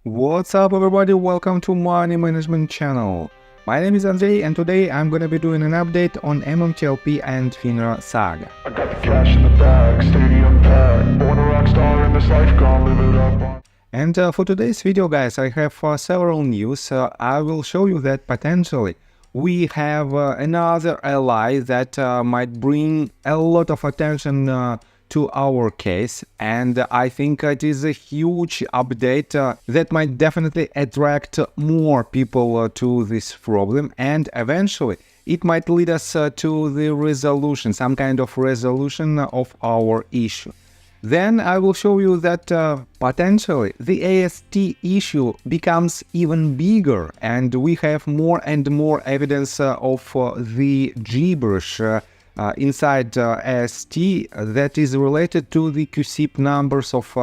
What's up everybody, welcome to Money Management channel. My name is Andrei and today I'm gonna be doing an update on MMTLP and FINRA saga. I got the cash in the bag, stadium packed, born a rock star in this life, gonna live it up. And for today's video guys, I have several news. I will show you that potentially we have another ally that might bring a lot of attention to our case, and I think it is a huge update that might definitely attract more people to this problem, and eventually it might lead us to the resolution, some kind of resolution of our issue. Then I will show you that potentially the AST issue becomes even bigger, and we have more and more evidence of the gibberish inside AST that is related to the QSIP numbers of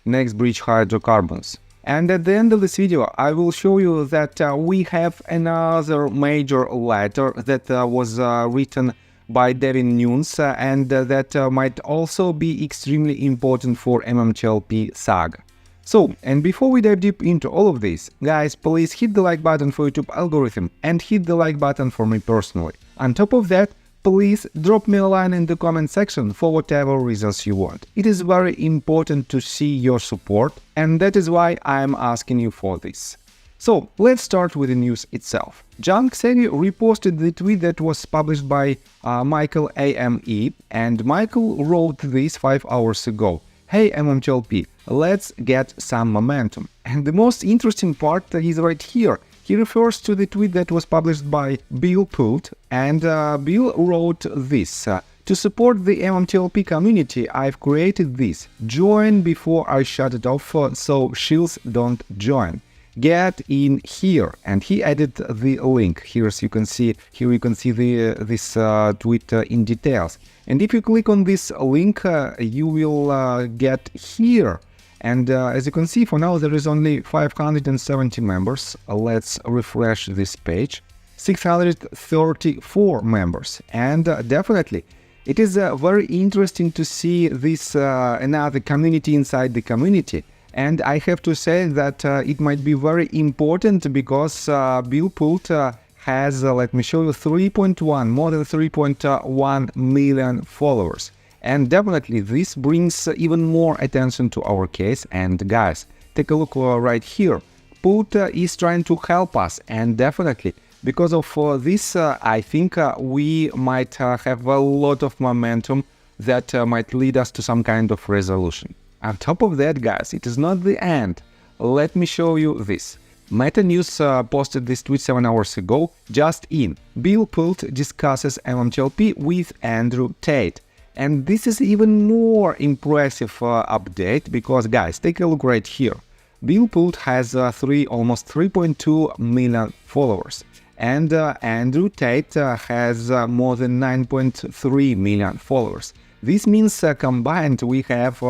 next bridge hydrocarbons. And at the end of this video, I will show you that we have another major letter that was written by Devin Nunes and that might also be extremely important for MMTLP saga. So, and before we dive deep into all of this, guys, please hit the like button for YouTube algorithm and hit the like button for me personally. On top of that, please drop me a line in the comment section for whatever reasons you want. It is very important to see your support, and that is why I am asking you for this. So, let's start with the news itself. John Xavier reposted the tweet that was published by Michael AME, and Michael wrote this 5 hours ago. Hey MMTLP, let's get some momentum. And the most interesting part is right here. He refers to the tweet that was published by Bill Pult, and Bill wrote this. To support the MMTLP community, I've created this. Join before I shut it off so shills don't join. Get in here, and he added the link. Here you can see this tweet in details. And if you click on this link, you will get here. And as you can see, for now there is only 570 members. Let's refresh this page. 634 members, and definitely it is very interesting to see this another community inside the community. And I have to say that it might be very important because Bill Pult has, let me show you, more than 3.1 million followers. And definitely this brings even more attention to our case. And guys, take a look right here. Pult is trying to help us, and definitely because of this, I think we might have a lot of momentum that might lead us to some kind of resolution. On top of that, guys, it is not the end. Let me show you this. Meta News posted this tweet 7 hours ago. Just in, Bill Pult discusses MMTLP with Andrew Tate. And this is even more impressive update because, guys, take a look right here. Bill Pult has almost 3.2 million followers, and Andrew Tate has more than 9.3 million followers. This means combined we have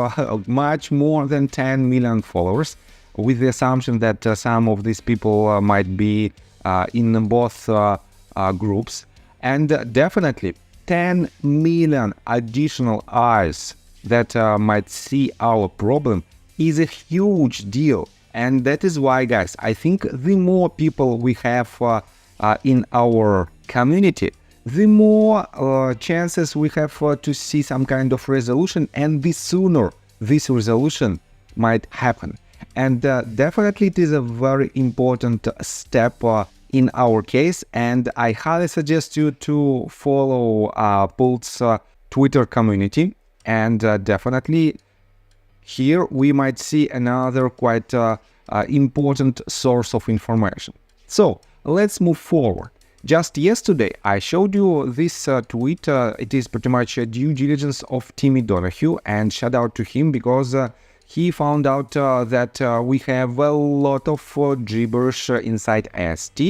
much more than 10 million followers, with the assumption that some of these people might be in both groups, and definitely 10 million additional eyes that might see our problem is a huge deal. And that is why, guys, I think the more people we have in our community, the more chances we have to see some kind of resolution, and the sooner this resolution might happen. And definitely it is a very important step in our case, and I highly suggest you to follow Pult's Twitter community, and definitely here we might see another quite important source of information. So let's move forward. Just yesterday, I showed you this tweet. It is pretty much a due diligence of Timmy Donahue, and shout out to him because he found out that we have a lot of gibberish inside AST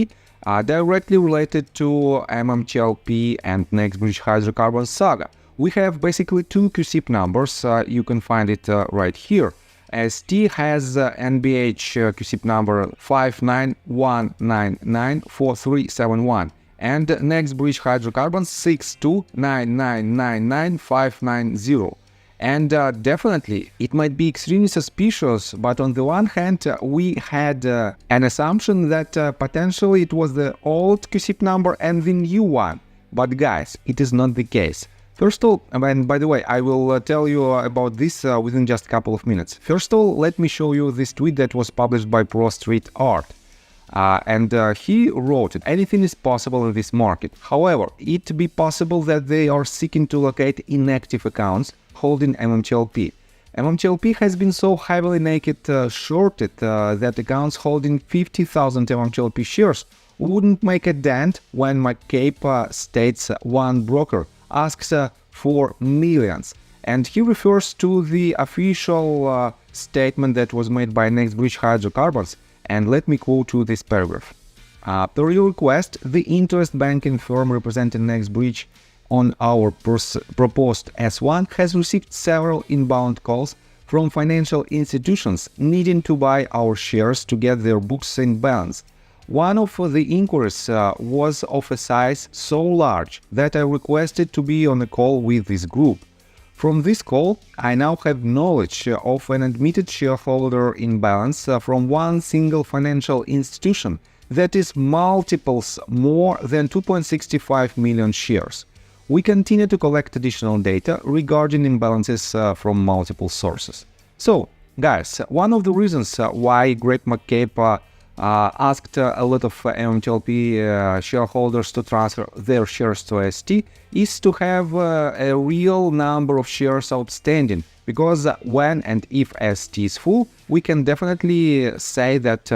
directly related to MMTLP and next bridge hydrocarbon saga. We have basically two QSIP numbers. You can find it right here. AST has NBH QSIP number 591994371 and next bridge hydrocarbons 629999590. And definitely, it might be extremely suspicious, but on the one hand, we had an assumption that potentially it was the old QSIP number and the new one. But guys, it is not the case. First of all, and by the way, I will tell you about this within just a couple of minutes. First of all, let me show you this tweet that was published by Torchlight. He wrote, anything is possible in this market. However, it be possible that they are seeking to locate inactive accounts holding MMTLP. MMTLP has been so heavily naked shorted that accounts holding 50,000 MMTLP shares wouldn't make a dent when McCabe states one broker asks for millions. And he refers to the official statement that was made by NextBridge Hydrocarbons. And let me quote you this paragraph. Per your request, the interest banking firm representing NextBridge on our proposed S1 has received several inbound calls from financial institutions needing to buy our shares to get their books in balance. One of the inquiries was of a size so large that I requested to be on a call with this group. From this call, I now have knowledge of an admitted shareholder imbalance from one single financial institution that is multiples more than 2.65 million shares. We continue to collect additional data regarding imbalances from multiple sources. So, guys, one of the reasons why Greg McCabe asked a lot of MMTLP shareholders to transfer their shares to AST is to have a real number of shares outstanding, because when and if AST is full, we can definitely say that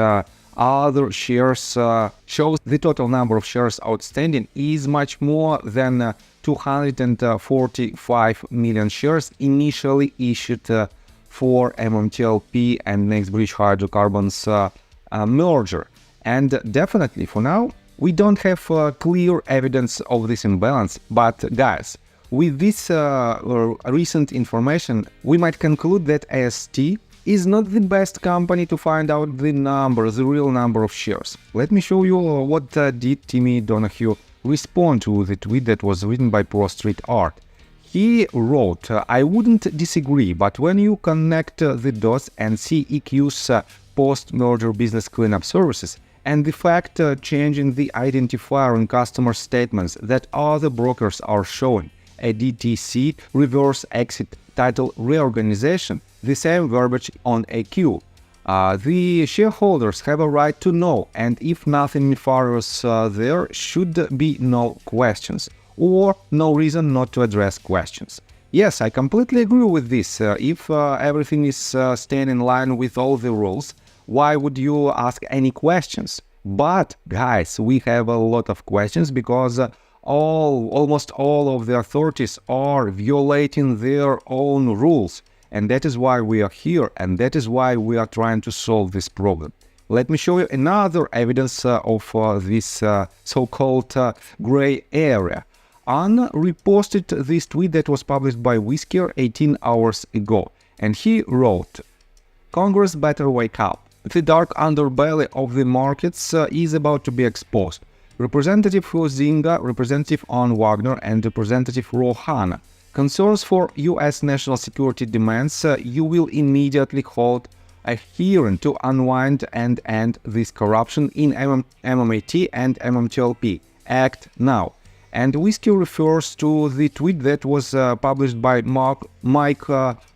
other shares shows the total number of shares outstanding is much more than 245 million shares initially issued for MMTLP and NextBridge Hydrocarbons merger. And definitely for now we don't have clear evidence of this imbalance, but guys, with this recent information we might conclude that AST is not the best company to find out the real number of shares. Let me show you what did Timmy Donahue respond to the tweet that was written by Torchlight. He wrote, I wouldn't disagree, but when you connect the dots and see EQ's post-merger business cleanup services and the fact changing the identifier in customer statements that other brokers are showing, a DTC reverse exit title reorganization, the same verbiage on AQ. The shareholders have a right to know, and if nothing nefarious there should be no questions, or no reason not to address questions. Yes, I completely agree with this. If everything is staying in line with all the rules, why would you ask any questions? But guys, we have a lot of questions because almost all of the authorities are violating their own rules. And that is why we are here, and that is why we are trying to solve this problem. Let me show you another evidence of this so-called gray area. Anna reposted this tweet that was published by Whisker 18 hours ago, and he wrote, Congress better wake up. The dark underbelly of the markets is about to be exposed. Representative Huizinga, Representative Ann Wagner, and Representative Rohana. Concerns for U.S. national security demands you will immediately hold a hearing to unwind and end this corruption in MMAT and MMTLP. Act now. And Whiskey refers to the tweet that was published by Mike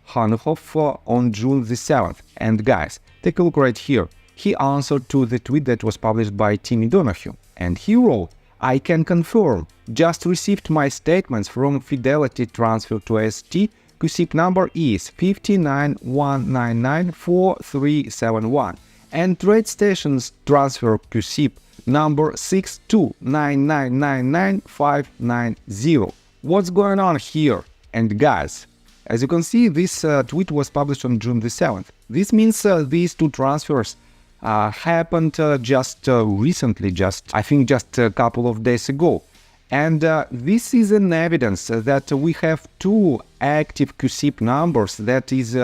Hanehoff on June the 7th. And guys, take a look right here. He answered to the tweet that was published by Timmy Donahue. And he wrote, I can confirm, just received my statements from Fidelity Transfer to AST. QSIP number is 591994371 and TradeStation's transfer QSIP number 629999590. What's going on here? And guys, as you can see, this tweet was published on June the 7th. This means these two transfers happened just recently, I think just a couple of days ago. And this is an evidence that we have two active QSIP numbers that is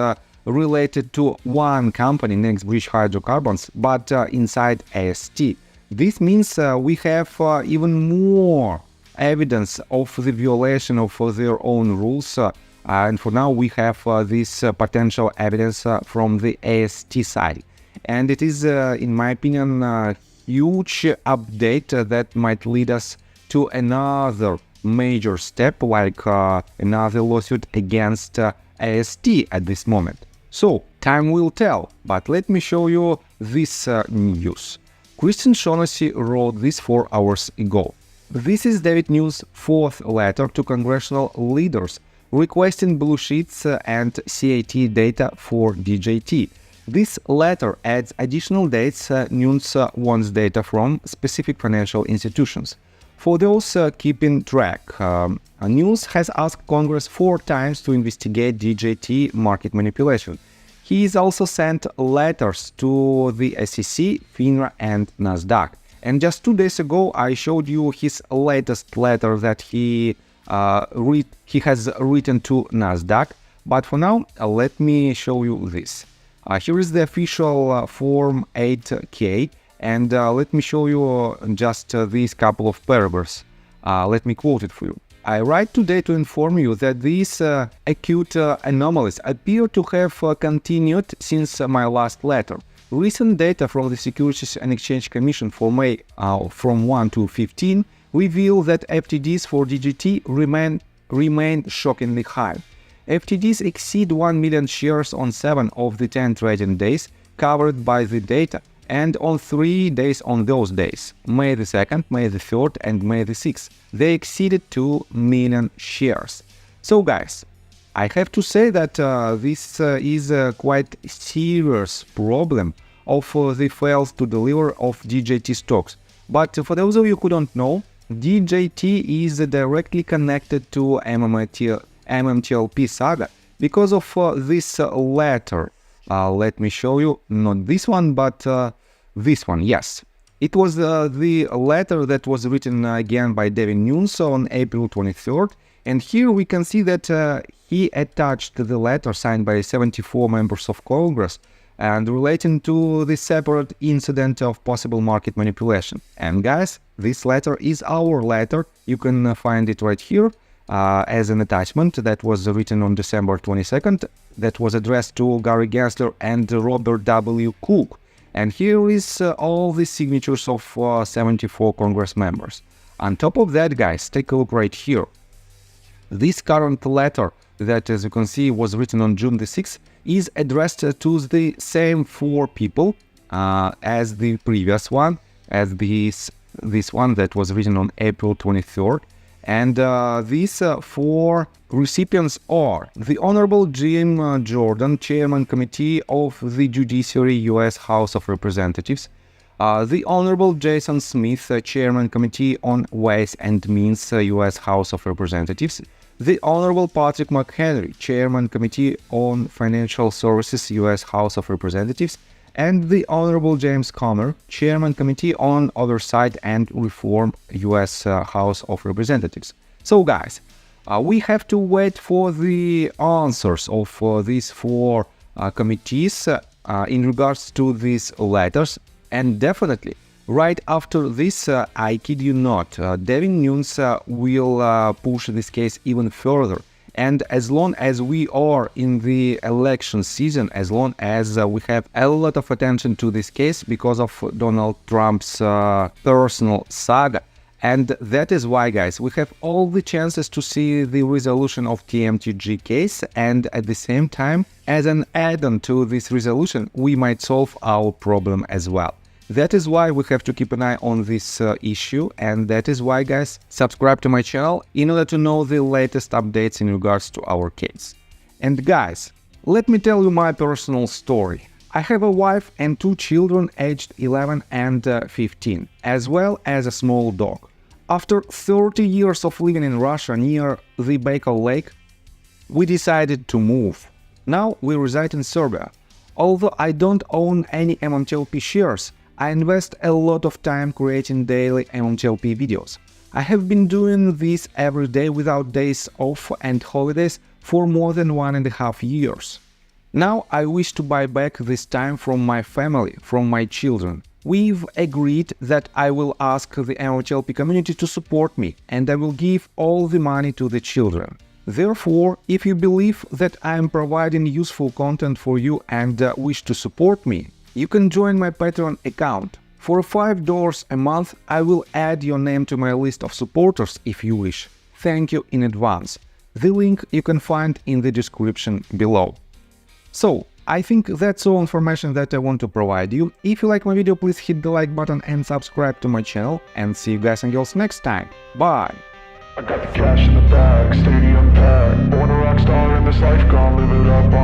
related to one company, NextBridge Hydrocarbons, but inside AST. This means we have even more evidence of the violation of their own rules And for now, we have this potential evidence from the AST side. And it is, in my opinion, a huge update that might lead us to another major step, like another lawsuit against AST at this moment. So, time will tell, but let me show you this news. Christian Shaughnessy wrote this 4 hours ago. This is David Nunes' 4th letter to congressional leaders requesting blue sheets and CAT data for DJT. This letter adds additional dates Nunes wants data from specific financial institutions. For those keeping track, Nunes has asked Congress 4 times to investigate DJT market manipulation. He has also sent letters to the SEC, FINRA and NASDAQ. And just 2 days ago, I showed you his latest letter that he has written to NASDAQ. But for now, let me show you this. Here is the official Form 8K, and let me show you just these couple of paragraphs. Let me quote it for you. I write today to inform you that these acute anomalies appear to have continued since my last letter. Recent data from the Securities and Exchange Commission for May from 1 to 15 reveal that FTDs for DGT remain shockingly high. FTDs exceed 1 million shares on 7 of the 10 trading days covered by the data, and on 3 days on those days, May the 2nd, May the 3rd and May the 6th, they exceeded 2 million shares. So guys, I have to say that this is a quite serious problem of the fails to deliver of DJT stocks. But for those of you who don't know, DJT is directly connected to MMTLP saga because of this letter. Let me show you, not this one, but this one, yes. It was the letter that was written again by David Nunes on April 23rd. And here we can see that he attached the letter signed by 74 members of Congress and relating to the separate incident of possible market manipulation. And guys, this letter is our letter. You can find it right here as an attachment that was written on December 22nd. That was addressed to Gary Gensler and Robert W. Cook. And here is all the signatures of 74 Congress members. On top of that, guys, take a look right here. This current letter that, as you can see, was written on June the 6th is addressed to the same 4 people as the previous one, as this one that was written on April 23rd. And these 4 recipients are the Honorable Jim Jordan, Chairman Committee of the Judiciary, U.S. House of Representatives, the Honorable Jason Smith, Chairman Committee on Ways and Means, U.S. House of Representatives, the Honorable Patrick McHenry, Chairman Committee on Financial Services, U.S. House of Representatives, and the Honorable James Comer, Chairman Committee on Oversight and Reform, U.S. House of Representatives. So guys, we have to wait for the answers of these 4 committees in regards to these letters, and definitely right after this, I kid you not, David Nunes will push this case even further. And as long as we are in the election season, as long as we have a lot of attention to this case because of Donald Trump's personal saga, and that is why, guys, we have all the chances to see the resolution of TMTG case, and at the same time, as an add-on to this resolution, we might solve our problem as well. That is why we have to keep an eye on this issue, and that is why, guys, subscribe to my channel in order to know the latest updates in regards to our case. And guys, let me tell you my personal story. I have a wife and 2 children aged 11 and 15, as well as a small dog. After 30 years of living in Russia near the Baikal Lake, we decided to move. Now we reside in Serbia. Although I don't own any MMTLP shares, I invest a lot of time creating daily MMTLP videos. I have been doing this every day without days off and holidays for more than 1.5 years. Now I wish to buy back this time from my family, from my children. We've agreed that I will ask the MMTLP community to support me, and I will give all the money to the children. Therefore, if you believe that I am providing useful content for you and wish to support me, you can join my Patreon account. For $5 a month, I will add your name to my list of supporters if you wish. Thank you in advance. The link you can find in the description below. So, I think that's all information that I want to provide you. If you like my video, please hit the like button and subscribe to my channel. And see you guys and girls next time. Bye! I got the cash in the bag, stadium packed. Born a rock star in this life, gonna live it up.